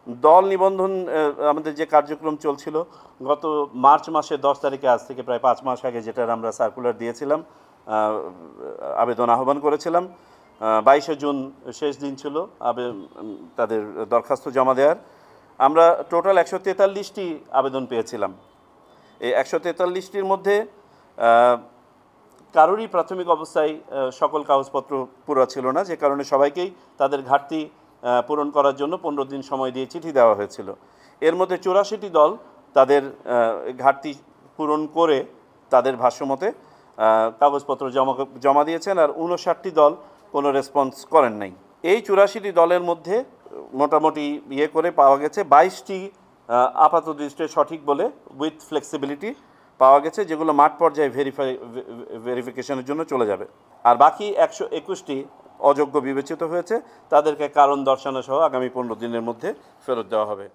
দল নিবন্ধন আমাদের যে কার্যক্রম চলছিল গত মার্চ মাসের 10 তারিখে, আজ থেকে প্রায় 5 মাস আগে, যেটার আমরা সার্কুলার দিয়েছিলাম, আবেদন আহ্বান করেছিলাম। 22শে জুন শেষ দিন ছিল তাদের দরখাস্ত জমা দেওয়ার। আমরা টোটাল 143টি আবেদন পেয়েছিলাম। এই 143টির মধ্যে কারোরই প্রাথমিক অবস্থায় সকল কাগজপত্র পুরো ছিল না, যে কারণে সবাইকেই তাদের ঘাটতি পূরণ করার জন্য 15 দিন সময় দিয়ে চিঠি দেওয়া হয়েছিল। এর মধ্যে 84টি দল তাদের ঘাটতি পূরণ করে তাদের ভাষ্যমতে কাগজপত্র জমা দিয়েছেন, আর 59টি দল কোনো রেসপন্স করেন নাই। এই 84টি দলের মধ্যে মোটামুটি করে পাওয়া গেছে 22টি আপাত দৃষ্টিতে সঠিক বলে উইথ ফ্লেক্সিবিলিটি পাওয়া গেছে, যেগুলো মাঠ পর্যায়ে ভেরিফিকেশনের জন্য চলে যাবে। আর বাকি 121টি অযোগ্য বিবেচিত হয়েছে, তাদেরকে কারণ দর্শানো সহ আগামী 15 দিনের মধ্যে ফেরত দেওয়া হবে।